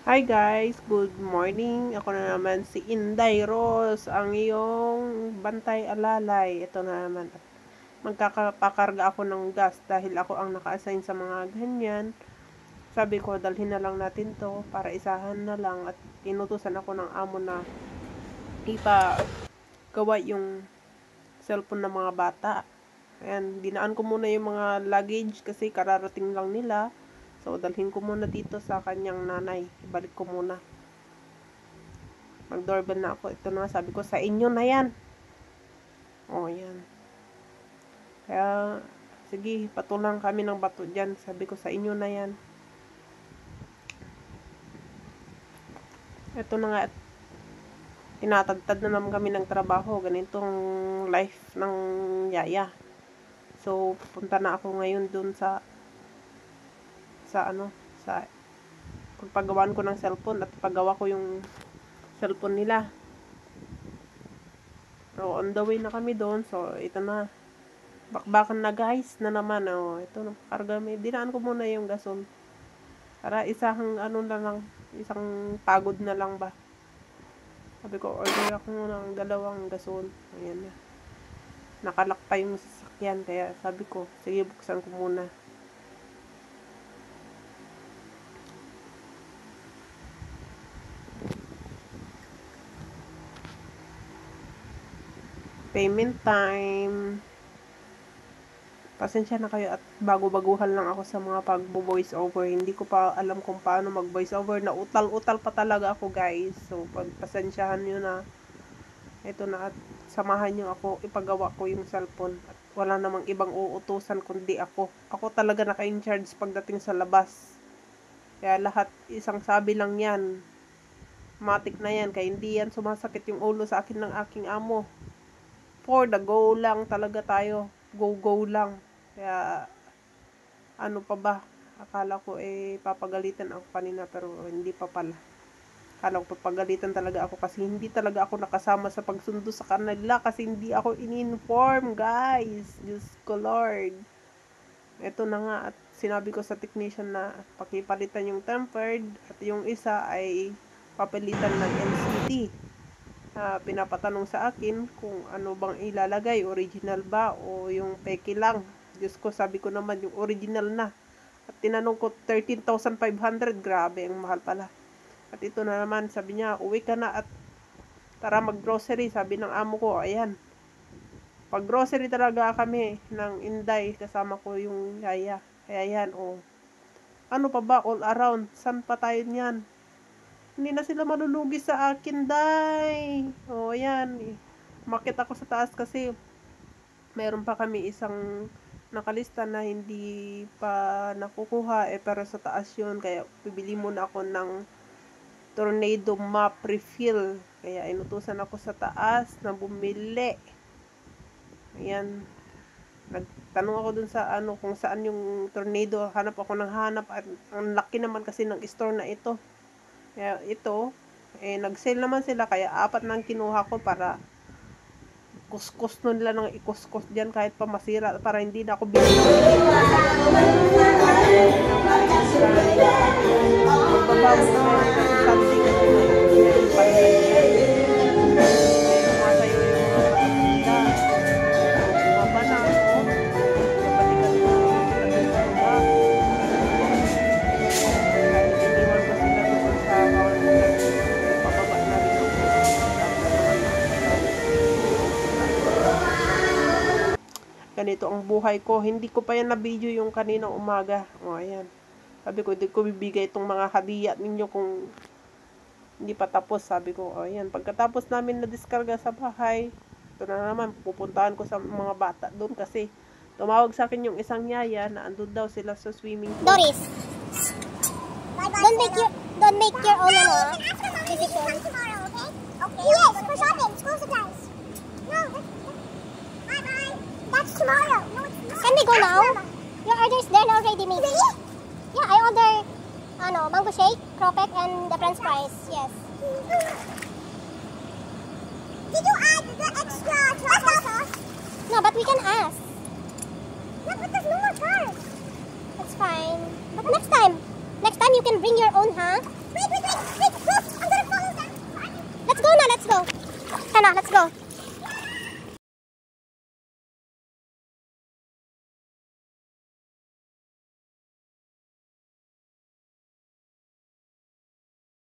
Hi guys, good morning. Ako na naman si Inday Rose, ang iyong bantay alalay. Ito na naman. Magkakapakarga ako ng gas dahil ako ang naka-assign sa mga ganyan. Sabi ko, dalhin na lang natin to para isahan na lang at inutusan ako ng amo na gawa yung cellphone ng mga bata. Ayan, dinaan ko muna yung mga luggage kasi kararating lang nila. So, dalhin ko muna dito sa kanyang nanay. Ibalik ko muna. Mag-doorbell na ako. Ito na, sabi ko, sa inyo na yan. O, yan. Kaya, sige, patulang kami ng bato dyan. Sabi ko, sa inyo na yan. Ito na nga, tinatagtad na naman kami ng trabaho. Ganitong life ng yaya. So, pupunta na ako ngayon dun sa pagpagawaan ko ng cellphone at paggawa ko yung cellphone nila. So, on the way na kami doon. So, ito na. Bakbakan na guys na naman. Oh, ito na. Karga may. Dinaan ko muna yung gasol. Para isang isang pagod na lang ba. Sabi ko, order ako muna ng 2 gasol. Ayan na. Nakalak pa yung sasakyan. Kaya sabi ko, sige buksan ko muna. Payment time. Pasensya na kayo at bago-baguhan lang ako sa mga pag-voice over. Hindi ko pa alam kung paano mag-voice over. Utal-utal pa talaga ako guys. So, pagpasensyahan nyo na. Ito na at samahan nyo ako. Ipagawa ko yung cellphone. At wala namang ibang uutusan kundi ako. Ako talaga naka-in-charge pagdating sa labas. Kaya lahat isang sabi lang yan. Matik na yan. Kaya hindi yan sumasakit yung ulo sa akin ng aking amo. For the go lang talaga tayo. Go lang. Kaya, ano pa ba? Akala ko papagalitan ako kanina pero hindi pa pala. Akala ko papagalitan talaga ako kasi hindi talaga ako nakasama sa pagsundo sa kanila kasi hindi ako in-inform guys. Diyos ko Lord. Ito na nga at sinabi ko sa technician na pakipalitan yung tempered at yung isa ay papalitan ng LCD. Pinapatanong sa akin kung ano bang ilalagay, original ba o yung peke lang. Diyos ko, sabi ko naman yung original na. At tinanong ko 13,500, grabe, ang mahal pala. At ito na naman, sabi niya, uwi ka na at tara mag-grocery, sabi ng amo ko, ayan. Pag-grocery talaga kami ng Inday, kasama ko yung yaya. Kaya yan, oh. Ano pa ba, all around, saan pa tayo niyan? Hindi na sila malulugi sa akin, day. O, yan. Makit ako sa taas kasi meron pa kami isang nakalista na hindi pa nakukuha. Pero sa taas yun. Kaya bibili muna ako ng tornado map refill. Kaya inutusan ako sa taas na bumili. Ayan. Nagtanong ako dun sa kung saan yung tornado. Hanap ako ng hanap. At ang laki naman kasi ng store na ito. Kaya ito, nag-sale naman sila, kaya 4 nang kinuha ko para kuskus nun nila nang ikuskus dyan kahit pa masira, para hindi na ako bili. Magbabago naman kasi something kasi may panlay. Sumasayo yung mga kapatida. Bumaba na ako. Kapatikan ko sila sa baba. Ganito ang buhay ko. Hindi ko pa yan na-video yung kaninang umaga. O, ayan. Sabi ko, hindi ko bibigay itong mga hadiya ninyo kung hindi pa tapos. Sabi ko, o, ayan. Pagkatapos namin na-discarga sa bahay, ito na naman, pupuntahan ko sa mga bata doon kasi tumawag sa akin yung isang yaya na andun daw sila sa swimming pool. Doris, don't make your own decision. Okay. Yes, for shopping, school supplies. No, bye-bye. That's tomorrow. No, it's not. Can we go now? Your order is there already made. Really? Yeah, I order mango shake, cropek, and the french fries. Yes. Did you add the extra chocolate sauce? No, but we can ask. No, but there's no more cars. That's fine. But next time you can bring your own, huh? Wait. let's go. Hannah, let's go.